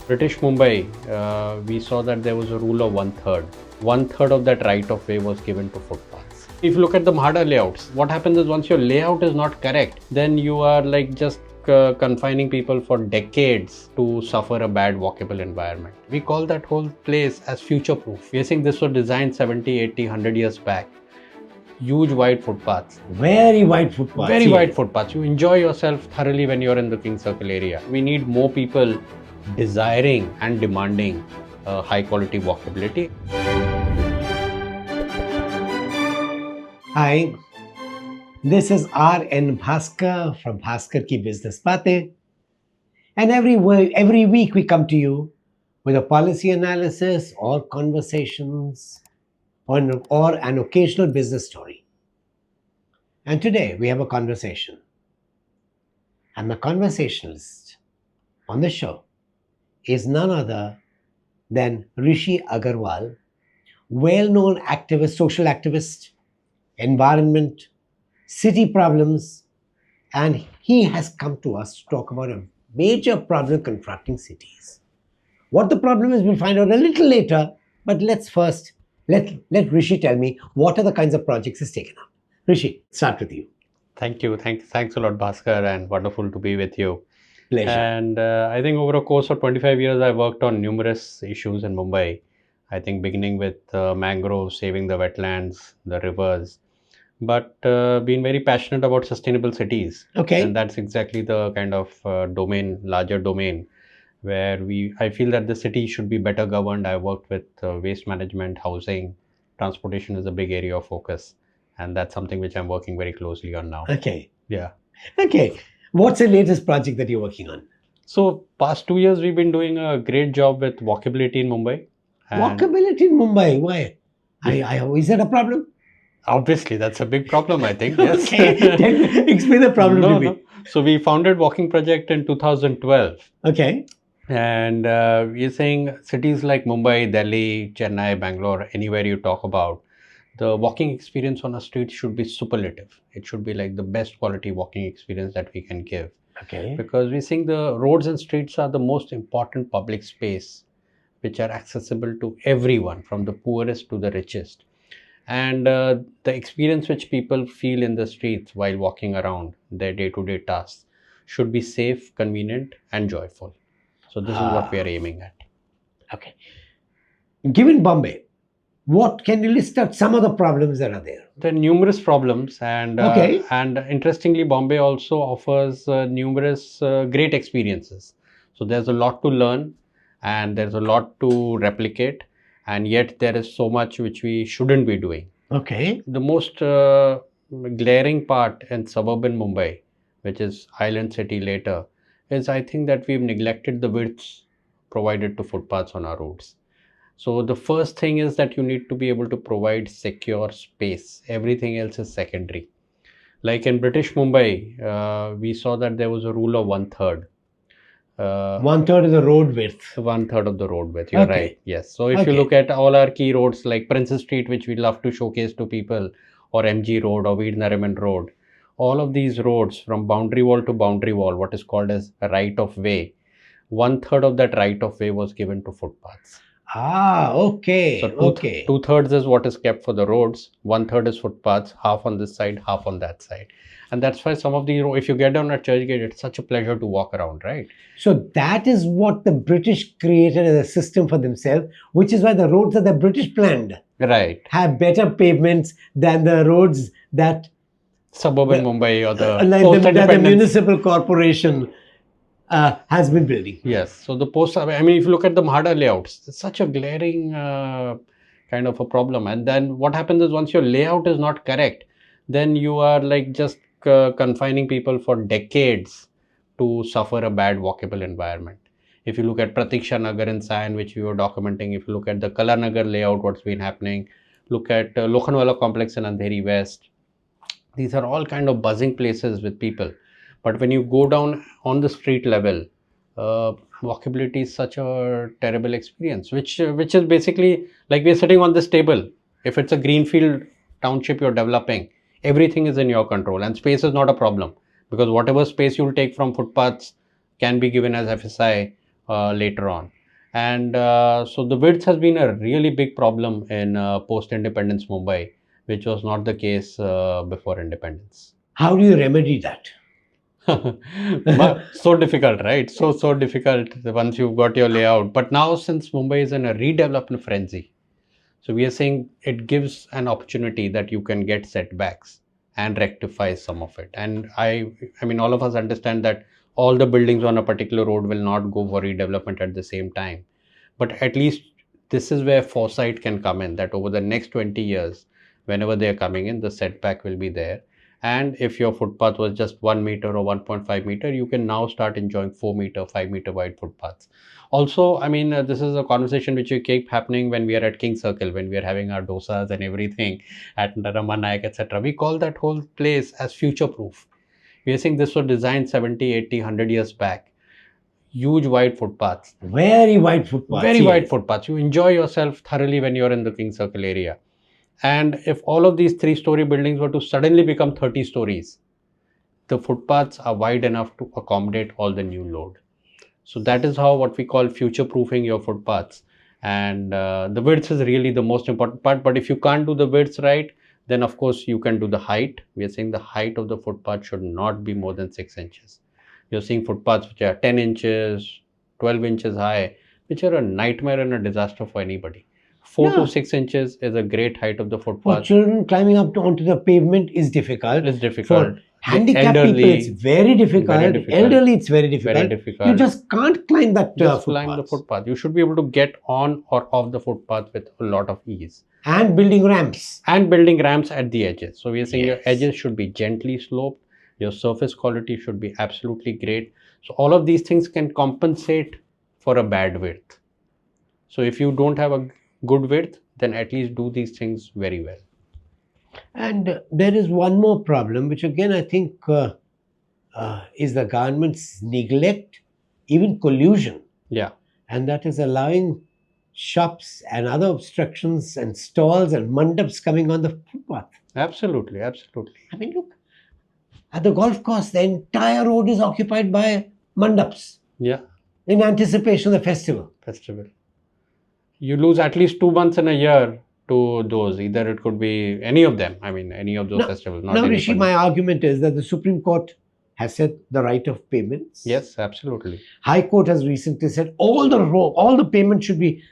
British Mumbai, we saw that there was a rule of one-third. One-third of that right-of-way was given to footpaths. If you look at the Mahada layouts, what happens is once your layout is not correct, then you are like just confining people for decades to suffer a bad walkable environment. We call that whole place as future-proof. We are saying this was designed 70, 80, 100 years back. Huge wide footpaths. Very wide footpaths. Very wide footpaths. You enjoy yourself thoroughly when you're in the King Circle area. We need more people desiring and demanding high quality walkability. Hi, this is RN Bhaskar from Bhaskar Ki Business Baatein. And every week we come to you with a policy analysis or conversations or an occasional business story. And today we have a conversation. And the conversationalist on the show is none other than Rishi Agarwal, well-known activist, social activist, environment, city problems, and he has come to us to talk about a major problem confronting cities. What the problem is, we'll find out a little later, but let's first let Rishi tell me what are the kinds of projects he's taken up. Rishi, start with you. Thank you. Thanks a lot, Bhaskar, and wonderful to be with you. Pleasure. And I think over a course of 25 years, I worked on numerous issues in Mumbai. I think beginning with mangroves, saving the wetlands, the rivers, but been very passionate about sustainable cities. Okay. And that's exactly the kind of larger domain where I feel that the city should be better governed. I worked with waste management, housing, transportation is a big area of focus. And that's something which I'm working very closely on now. Okay. Yeah. Okay. What's the latest project that you're working on? So past 2 years, we've been doing a great job with walkability in Mumbai. Walkability in Mumbai, why? Is that a problem? Obviously, that's a big problem, I think. Yes. Okay. Explain the problem to me. No. So we founded Walking Project in 2012. Okay. And we're saying cities like Mumbai, Delhi, Chennai, Bangalore, anywhere you talk about, the walking experience on a street should be superlative. It should be like the best quality walking experience that we can give. Okay. Because we think the roads and streets are the most important public space which are accessible to everyone, from the poorest to the richest. And the experience which people feel in the streets while walking around their day-to-day tasks should be safe, convenient, and joyful. So this is what we are aiming at. Okay. Given Bombay, what can you list out some of the problems that are there? There are numerous problems, and interestingly, Bombay also offers numerous great experiences. So there's a lot to learn, and there's a lot to replicate, and yet there is so much which we shouldn't be doing. Okay. The most glaring part in suburban Mumbai, which is Island City later, is I think that we've neglected the widths provided to footpaths on our roads. So the first thing is that you need to be able to provide secure space. Everything else is secondary. Like in British Mumbai, we saw that there was a rule of one-third. One-third of the road width. One-third of the road width, you're Okay. right. Yes. So if you look at all our key roads like Princess Street, which we love to showcase to people, or MG Road or Veer Nariman Road, all of these roads from boundary wall to boundary wall, what is called as a right of way, one-third of that right of way was given to footpaths. Okay. So two-thirds is what is kept for the roads, one-third is footpaths, half on this side, half on that side. And that's why some of the, if you get down at Churchgate, it's such a pleasure to walk around, right? So that is what the British created as a system for themselves, which is why the roads that the British planned have better pavements than the roads that suburban Mumbai or the the municipal corporation has been building. Yes. So the if you look at the Mahada layouts, it's such a glaring kind of a problem. And then what happens is once your layout is not correct, then you are like just confining people for decades to suffer a bad walkable environment. If you look at Pratiksha Nagar in Sion, which we were documenting, if you look at the Kala Nagar layout, what's been happening, look at Lokhandwala complex in Andheri West. These are all kind of buzzing places with people. But when you go down on the street level, walkability is such a terrible experience, which is basically like we're sitting on this table. If it's a greenfield township you're developing, everything is in your control and space is not a problem because whatever space you'll take from footpaths can be given as FSI later on. And so the width has been a really big problem in post-independence Mumbai, which was not the case before independence. How do you remedy that? So difficult, right? So difficult once you've got your layout. But now, since Mumbai is in a redevelopment frenzy, so we are saying it gives an opportunity that you can get setbacks and rectify some of it. And I mean, all of us understand that all the buildings on a particular road will not go for redevelopment at the same time. But at least this is where foresight can come in, that over the next 20 years, whenever they are coming in, the setback will be there. And if your footpath was just 1 meter or 1.5 meter, you can now start enjoying 4 meter, 5 meter wide footpaths. Also, I mean, this is a conversation which we keep happening when we are at King Circle, when we are having our dosas and everything at Ramanayak, etc. We call that whole place as future proof. We are saying this was designed 70, 80, 100 years back. Huge wide footpaths. Very wide footpaths. Very wide footpaths. You enjoy yourself thoroughly when you're in the King Circle area. And if all of these 3-story buildings were to suddenly become 30 stories, the footpaths are wide enough to accommodate all the new load. So that is how what we call future proofing your footpaths. And the width is really the most important part. But if you can't do the widths right, then of course you can do the height. We are saying the height of the footpath should not be more than 6 inches. You're seeing footpaths which are 10 inches, 12 inches high, which are a nightmare and a disaster for anybody. 4 to 6 inches is a great height of the footpath. For children, climbing up onto the pavement is difficult. It's difficult. For handicapped people, it's very difficult. Elderly, it's very difficult. Very difficult. You just can't climb that just climb the footpath. You should be able to get on or off the footpath with a lot of ease. And building ramps. And building ramps at the edges. So we are saying your edges should be gently sloped. Your surface quality should be absolutely great. So all of these things can compensate for a bad width. So if you don't have a good width, then at least do these things very well. And there is one more problem, which again I think is the government's neglect, even collusion. Yeah. And that is allowing shops and other obstructions and stalls and mandaps coming on the footpath. Absolutely, absolutely. I mean, look, at the golf course, the entire road is occupied by mandaps. Yeah. In anticipation of the festival. You lose at least 2 months in a year to those. Either it could be any of them. I mean, any of those festivals. Now, Rishi, my argument is that the Supreme Court has said the right of payments. Yes, absolutely. High Court has recently said all the payments should be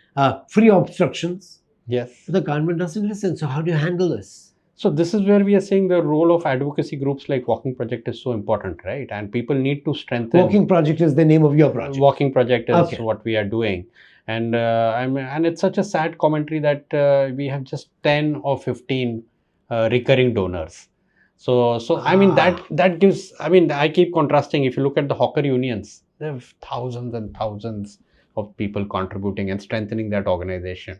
free of obstructions. Yes. But the government doesn't listen. So how do you handle this? So this is where we are saying the role of advocacy groups like Walking Project is so important, right? And people need to strengthen. Walking Project is the name of your project. Walking Project is what we are doing. And and it's such a sad commentary that we have just 10 or 15 recurring donors. So I mean, that gives, I mean, I keep contrasting. If you look at the hawker unions, there have thousands and thousands of people contributing and strengthening that organization.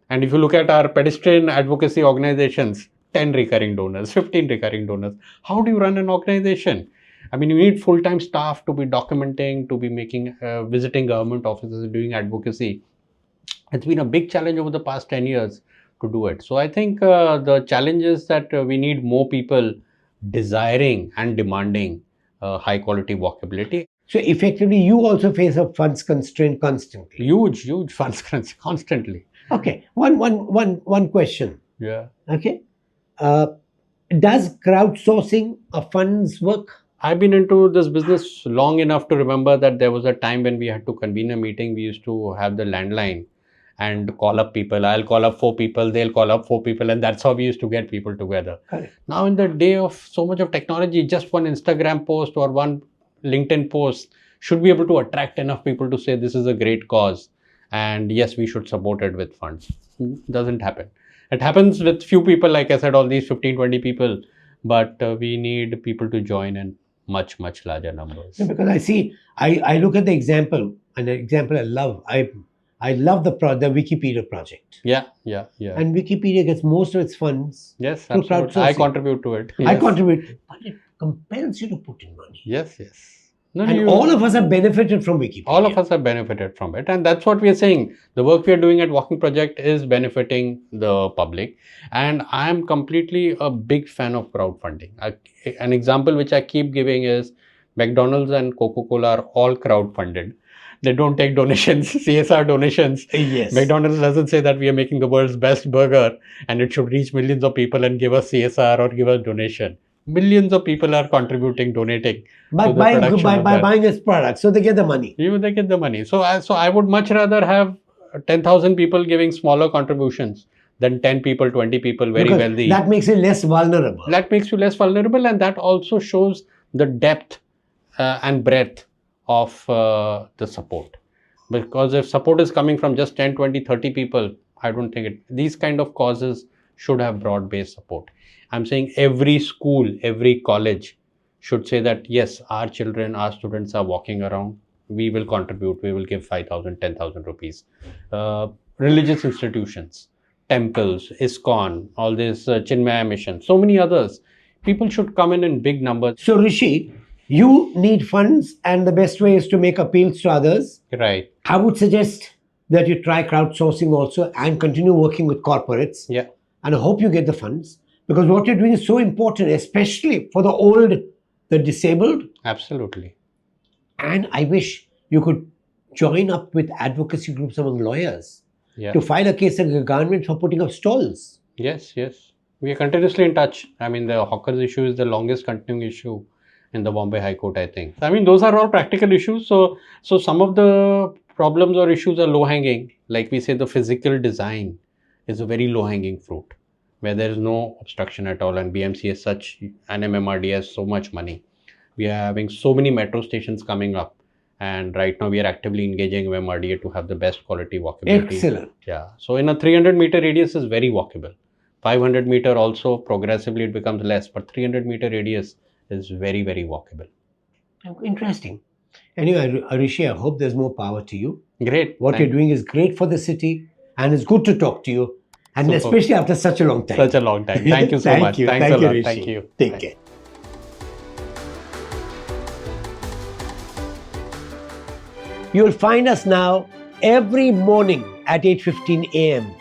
And if you look at our pedestrian advocacy organizations, 10 recurring donors, 15 recurring donors, how do you run an organization? I mean, you need full-time staff to be documenting, to be making, visiting government offices, doing advocacy. It's been a big challenge over the past 10 years to do it. So I think the challenge is that we need more people desiring and demanding high-quality walkability. So effectively, you also face a funds constraint constantly. Huge funds constraint constantly. Okay, one question. Yeah. Okay. Does crowdsourcing of funds work? I've been into this business long enough to remember that there was a time when we had to convene a meeting. We used to have the landline and call up people. I'll call up 4 people, they'll call up 4 people, and that's how we used to get people together. Correct. Now, in the day of so much of technology, just one Instagram post or one LinkedIn post should be able to attract enough people to say this is a great cause. And yes, we should support it with funds. Doesn't happen. It happens with few people, like I said, all these 15, 20 people, but we need people to join in much larger numbers. Yeah, because I look at the example, and the example I love. I love the Wikipedia project. Yeah. And Wikipedia gets most of its funds. Yes, absolutely. I contribute to it. Yes. I contribute, but it compels you to put in money. Yes. No, and all of us have benefited from Wikipedia. All of us have benefited from it. And that's what we are saying. The work we are doing at Walking Project is benefiting the public. And I am completely a big fan of crowdfunding. An example which I keep giving is McDonald's and Coca-Cola are all crowdfunded. They don't take donations, CSR donations. Yes. McDonald's doesn't say that we are making the world's best burger and it should reach millions of people and give us CSR or give us donation. Millions of people are contributing, donating By to the buying production of that. buying his product, so they get the money. They get the money. So I would much rather have 10,000 people giving smaller contributions than 10 people, 20 people, very Because wealthy. that makes it less vulnerable. That makes you less vulnerable, and that also shows the depth and breadth of the support. Because if support is coming from just 10, 20, 30 people, I don't think these kind of causes should have broad-based support. I'm saying every school, every college should say that, yes, our children, our students are walking around. We will contribute. We will give 5,000, 10,000 rupees. Religious institutions, temples, ISKCON, all this Chinmaya mission, so many others. People should come in big numbers. So, Rishi, you need funds, and the best way is to make appeals to others. Right. I would suggest that you try crowdsourcing also and continue working with corporates. Yeah. And I hope you get the funds, because what you're doing is so important, especially for the old, the disabled. Absolutely. And I wish you could join up with advocacy groups among lawyers Yeah. to file a case against the government for putting up stalls. Yes, yes. We are continuously in touch. I mean, the hawkers issue is the longest continuing issue in the Bombay High Court, I think. I mean, those are all practical issues. So some of the problems or issues are low-hanging. Like we say, the physical design is a very low-hanging fruit, where there is no obstruction at all, and BMC is such, and MMRD has so much money. We are having so many metro stations coming up, and right now we are actively engaging with MRDA to have the best quality walkability. Excellent. Yeah. So in a 300-meter radius is very walkable. 500-meter also progressively it becomes less, but 300-meter radius is very, very walkable. Interesting. Anyway, Rishi, I hope there's more power to you. Great. What you're doing is great for the city, and it's good to talk to you, and Super. especially after such a long time. Such a long time. Thank you so Thank much. you. Thanks Thank a you, lot. Rishi. Thank you. Take Thanks. care. You'll find us now every morning at 8:15 a.m.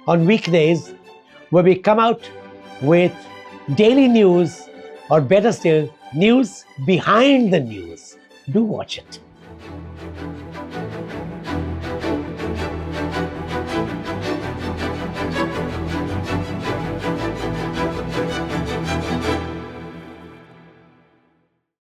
on weekdays, where we come out with daily news, or better still, news behind the news. Do watch it.